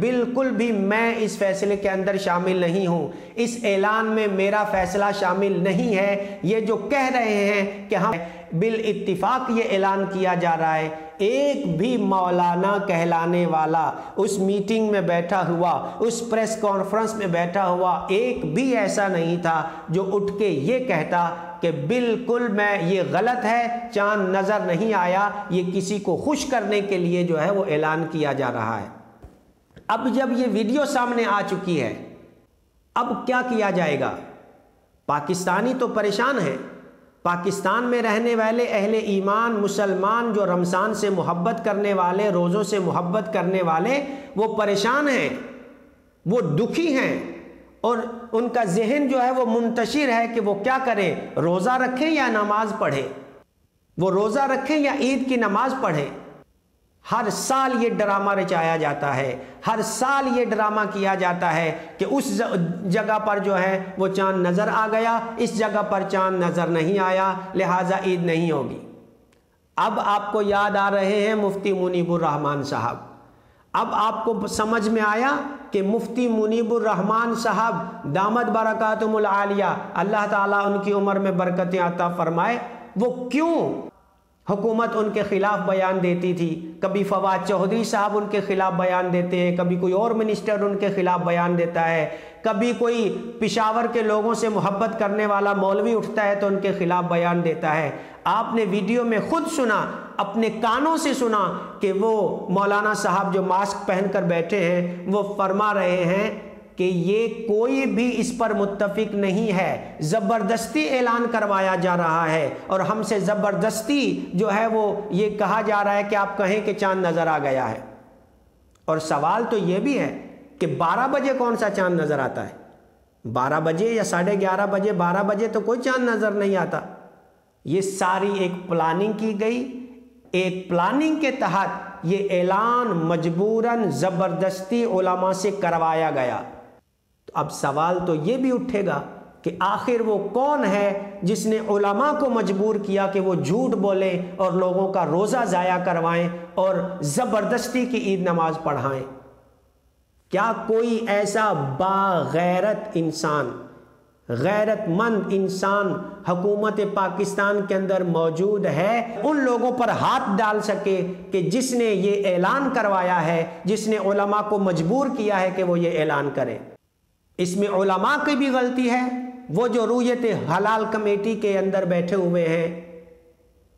بالکل بھی میں اس فیصلے کے اندر شامل نہیں ہوں، اس اعلان میں میرا فیصلہ شامل نہیں ہے، یہ جو کہہ رہے ہیں کہ ہم بالاتفاق یہ اعلان کیا جا رہا ہے، ایک بھی مولانا کہلانے والا اس میٹنگ میں بیٹھا ہوا، اس پریس کانفرنس میں بیٹھا ہوا ایک بھی ایسا نہیں تھا جو اٹھ کے یہ کہتا کہ بالکل میں یہ غلط ہے، چاند نظر نہیں آیا، یہ کسی کو خوش کرنے کے لیے جو ہے وہ اعلان کیا جا رہا ہے۔ اب جب یہ ویڈیو سامنے آ چکی ہے، اب کیا کیا جائے گا؟ پاکستانی تو پریشان ہیں، پاکستان میں رہنے والے اہل ایمان مسلمان جو رمضان سے محبت کرنے والے، روزوں سے محبت کرنے والے، وہ پریشان ہیں، وہ دکھی ہیں، اور ان کا ذہن جو ہے وہ منتشر ہے کہ وہ کیا کریں، روزہ رکھیں یا نماز پڑھیں، وہ روزہ رکھیں یا عید کی نماز پڑھیں۔ ہر سال یہ ڈرامہ رچایا جاتا ہے، ہر سال یہ ڈرامہ کیا جاتا ہے کہ اس جگہ پر جو ہے وہ چاند نظر آ گیا، اس جگہ پر چاند نظر نہیں آیا، لہٰذا عید نہیں ہوگی۔ اب آپ کو یاد آ رہے ہیں مفتی منیب الرحمان صاحب، اب آپ کو سمجھ میں آیا کہ مفتی منیب الرحمان صاحب دامت برکاتہم العالیہ، اللہ تعالیٰ ان کی عمر میں برکتیں عطا فرمائے، وہ کیوں حکومت ان کے خلاف بیان دیتی تھی؟ کبھی فواد چودھری صاحب ان کے خلاف بیان دیتے ہیں، کبھی کوئی اور منسٹر ان کے خلاف بیان دیتا ہے، کبھی کوئی پشاور کے لوگوں سے محبت کرنے والا مولوی اٹھتا ہے تو ان کے خلاف بیان دیتا ہے۔ آپ نے ویڈیو میں خود سنا، اپنے کانوں سے سنا کہ وہ مولانا صاحب جو ماسک پہن کر بیٹھے ہیں وہ فرما رہے ہیں کہ یہ کوئی بھی اس پر متفق نہیں ہے، زبردستی اعلان کروایا جا رہا ہے، اور ہم سے زبردستی جو ہے وہ یہ کہا جا رہا ہے کہ آپ کہیں کہ چاند نظر آ گیا ہے۔ اور سوال تو یہ بھی ہے کہ 12 بجے کون سا چاند نظر آتا ہے؟ 12 بجے یا 11:30 بجے، 12 بجے تو کوئی چاند نظر نہیں آتا۔ یہ ساری ایک پلاننگ کی گئی، ایک پلاننگ کے تحت یہ اعلان مجبوراً زبردستی علماء سے کروایا گیا۔ تو اب سوال تو یہ بھی اٹھے گا کہ آخر وہ کون ہے جس نے علماء کو مجبور کیا کہ وہ جھوٹ بولیں اور لوگوں کا روزہ ضائع کروائیں اور زبردستی کی عید نماز پڑھائیں؟ کیا کوئی ایسا باغیرت انسان، غیرت مند انسان حکومت پاکستان کے اندر موجود ہے ان لوگوں پر ہاتھ ڈال سکے کہ جس نے یہ اعلان کروایا ہے، جس نے علماء کو مجبور کیا ہے کہ وہ یہ اعلان کریں؟ اس میں علماء کی بھی غلطی ہے، وہ جو رویت حلال کمیٹی کے اندر بیٹھے ہوئے ہیں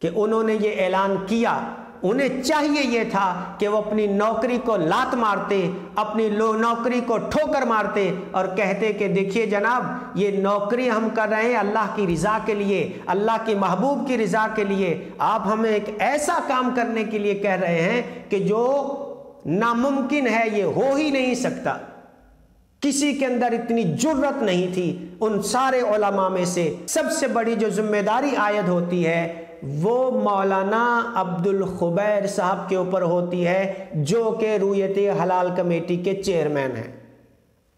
کہ انہوں نے یہ اعلان کیا، انہیں چاہیے یہ تھا کہ وہ اپنی نوکری کو لات مارتے، اپنی نوکری کو ٹھوکر مارتے اور کہتے کہ دیکھیے جناب یہ نوکری ہم کر رہے ہیں اللہ کی رضا کے لیے، اللہ کے محبوب کی رضا کے لیے، آپ ہمیں ایک ایسا کام کرنے کے لیے کہہ رہے ہیں کہ جو ناممکن ہے، یہ ہو ہی نہیں سکتا۔ کسی کے اندر اتنی جرت نہیں تھی۔ ان سارے علماء میں سے سب سے بڑی جو ذمہ داری عائد ہوتی ہے وہ مولانا عبد الخبیر صاحب کے اوپر ہوتی ہے، جو کہ رویت حلال کمیٹی کے چیئرمین ہیں۔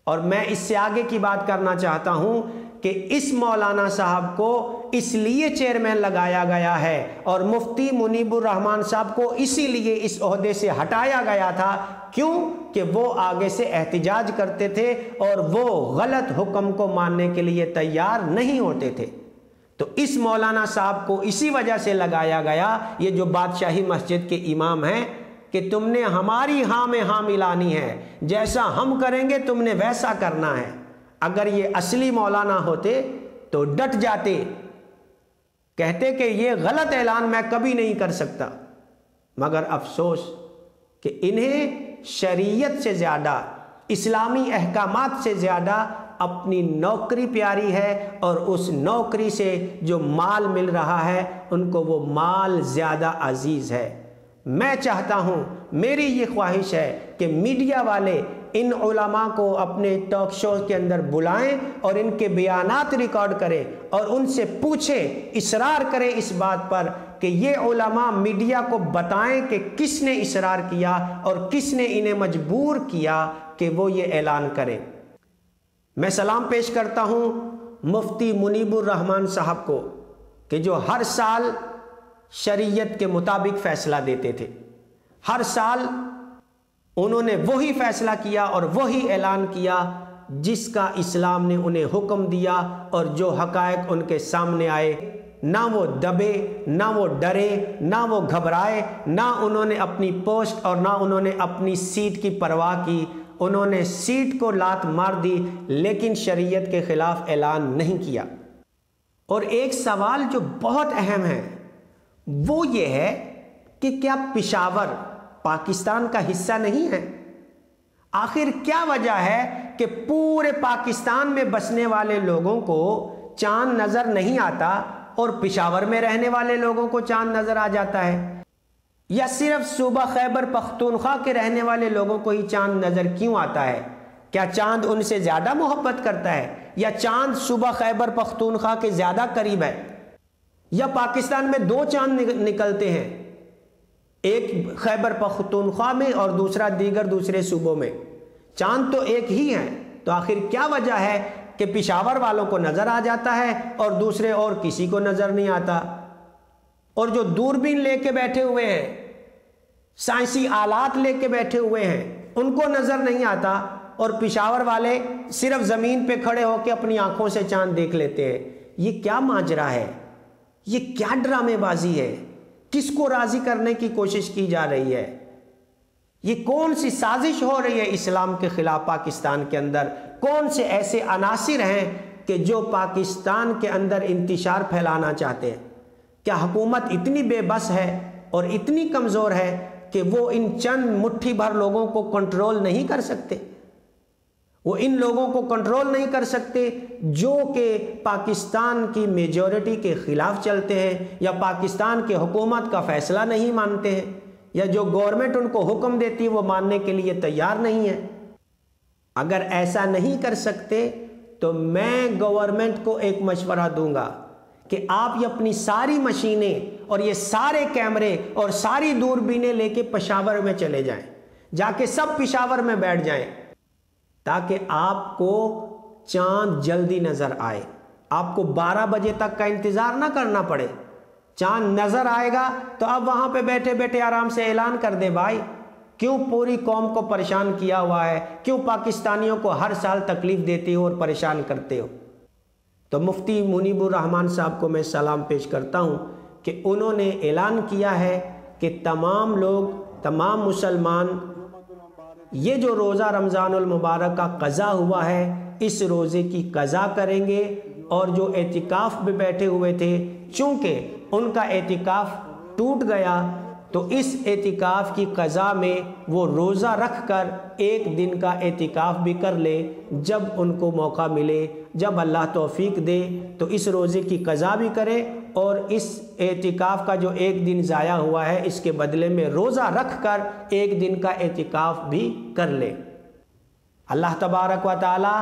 اور میں اس سے آگے کی بات کرنا چاہتا ہوں کہ اس مولانا صاحب کو اس لیے چیئرمین لگایا گیا ہے اور مفتی منیب الرحمان صاحب کو اسی لیے اس عہدے سے ہٹایا گیا تھا، کیوں کہ وہ آگے سے احتجاج کرتے تھے اور وہ غلط حکم کو ماننے کے لیے تیار نہیں ہوتے تھے۔ تو اس مولانا صاحب کو اسی وجہ سے لگایا گیا، یہ جو بادشاہی مسجد کے امام ہیں، کہ تم نے ہماری ہاں میں ہاں ملانی ہے، جیسا ہم کریں گے تم نے ویسا کرنا ہے۔ اگر یہ اصلی مولانا ہوتے تو ڈٹ جاتے، کہتے کہ یہ غلط اعلان میں کبھی نہیں کر سکتا، مگر افسوس کہ انہیں شریعت سے زیادہ، اسلامی احکامات سے زیادہ اپنی نوکری پیاری ہے، اور اس نوکری سے جو مال مل رہا ہے ان کو وہ مال زیادہ عزیز ہے۔ میں چاہتا ہوں، میری یہ خواہش ہے کہ میڈیا والے ان علماء کو اپنے ٹاک شو کے اندر بلائیں اور ان کے بیانات ریکارڈ کریں اور ان سے پوچھیں، اصرار کریں اس بات پر کہ یہ علماء میڈیا کو بتائیں کہ کس نے اصرار کیا اور کس نے انہیں مجبور کیا کہ وہ یہ اعلان کریں۔ میں سلام پیش کرتا ہوں مفتی منیب الرحمان صاحب کو کہ جو ہر سال شریعت کے مطابق فیصلہ دیتے تھے، ہر سال انہوں نے وہی فیصلہ کیا اور وہی اعلان کیا جس کا اسلام نے انہیں حکم دیا، اور جو حقائق ان کے سامنے آئے، نہ وہ دبے، نہ وہ ڈرے، نہ وہ گھبرائے، نہ انہوں نے اپنی پوسٹ اور نہ انہوں نے اپنی سیٹ کی پرواہ کی۔ انہوں نے سیٹ کو لات مار دی لیکن شریعت کے خلاف اعلان نہیں کیا۔ اور ایک سوال جو بہت اہم ہے وہ یہ ہے کہ کیا پشاور پاکستان کا حصہ نہیں ہے؟ آخر کیا وجہ ہے کہ پورے پاکستان میں بسنے والے لوگوں کو چاند نظر نہیں آتا اور پشاور میں رہنے والے لوگوں کو چاند نظر آ جاتا ہے؟ یا صرف صوبہ خیبر پختونخوا کے رہنے والے لوگوں کو ہی چاند نظر کیوں آتا ہے؟ کیا چاند ان سے زیادہ محبت کرتا ہے، یا چاند صوبہ خیبر پختونخوا کے زیادہ قریب ہے؟ یا پاکستان میں دو چاند نکلتے ہیں، ایک خیبر پختونخوا میں اور دوسرا دوسرے صوبوں میں؟ چاند تو ایک ہی ہے، تو آخر کیا وجہ ہے کہ پشاور والوں کو نظر آ جاتا ہے اور دوسرے اور کسی کو نظر نہیں آتا؟ اور جو دوربین لے کے بیٹھے ہوئے ہیں، سائنسی آلات لے کے بیٹھے ہوئے ہیں، ان کو نظر نہیں آتا، اور پشاور والے صرف زمین پہ کھڑے ہو کے اپنی آنکھوں سے چاند دیکھ لیتے ہیں۔ یہ کیا ماجرا ہے؟ یہ کیا ڈرامے بازی ہے؟ کس کو راضی کرنے کی کوشش کی جا رہی ہے؟ یہ کون سی سازش ہو رہی ہے اسلام کے خلاف پاکستان کے اندر؟ کون سے ایسے عناصر ہیں کہ جو پاکستان کے اندر انتشار پھیلانا چاہتے ہیں؟ کیا حکومت اتنی بے بس ہے اور اتنی کمزور ہے کہ وہ ان چند مٹھی بھر لوگوں کو کنٹرول نہیں کر سکتے؟ وہ ان لوگوں کو کنٹرول نہیں کر سکتے جو کہ پاکستان کی میجورٹی کے خلاف چلتے ہیں، یا پاکستان کے حکومت کا فیصلہ نہیں مانتے ہیں، یا جو گورنمنٹ ان کو حکم دیتی ہے وہ ماننے کے لیے تیار نہیں ہے۔ اگر ایسا نہیں کر سکتے تو میں گورنمنٹ کو ایک مشورہ دوں گا کہ آپ یہ اپنی ساری مشینیں اور یہ سارے کیمرے اور ساری دوربینیں لے کے پشاور میں چلے جائیں، جا کے سب پشاور میں بیٹھ جائیں، تاکہ آپ کو چاند جلدی نظر آئے، آپ کو 12 بجے تک کا انتظار نہ کرنا پڑے۔ چاند نظر آئے گا تو اب وہاں پہ بیٹھے بیٹھے آرام سے اعلان کر دے، بھائی کیوں پوری قوم کو پریشان کیا ہوا ہے، کیوں پاکستانیوں کو ہر سال تکلیف دیتے ہو اور پریشان کرتے ہو؟ تو مفتی منیب الرحمان صاحب کو میں سلام پیش کرتا ہوں کہ انہوں نے اعلان کیا ہے کہ تمام لوگ، تمام مسلمان یہ جو روزہ رمضان المبارک کا قضا ہوا ہے اس روزے کی قضا کریں گے، اور جو اعتکاف میں بیٹھے ہوئے تھے چونکہ ان کا اعتکاف ٹوٹ گیا تو اس اعتکاف کی قضا میں وہ روزہ رکھ کر ایک دن کا اعتکاف بھی کر لے، جب ان کو موقع ملے، جب اللہ توفیق دے تو اس روزے کی قضا بھی کرے، اور اس اعتکاف کا جو ایک دن ضائع ہوا ہے اس کے بدلے میں روزہ رکھ کر ایک دن کا اعتکاف بھی کر لے۔ اللہ تبارک و تعالی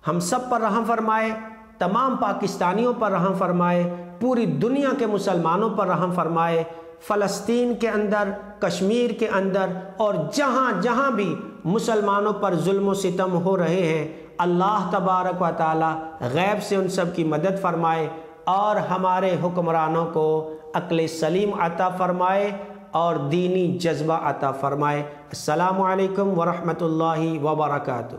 ہم سب پر رحم فرمائے، تمام پاکستانیوں پر رحم فرمائے، پوری دنیا کے مسلمانوں پر رحم فرمائے، فلسطین کے اندر، کشمیر کے اندر اور جہاں جہاں بھی مسلمانوں پر ظلم و ستم ہو رہے ہیں، اللہ تبارک و تعالی غیب سے ان سب کی مدد فرمائے اور ہمارے حکمرانوں کو عقل سلیم عطا فرمائے اور دینی جذبہ عطا فرمائے۔ السلام علیکم ورحمۃ اللہ وبرکاتہ۔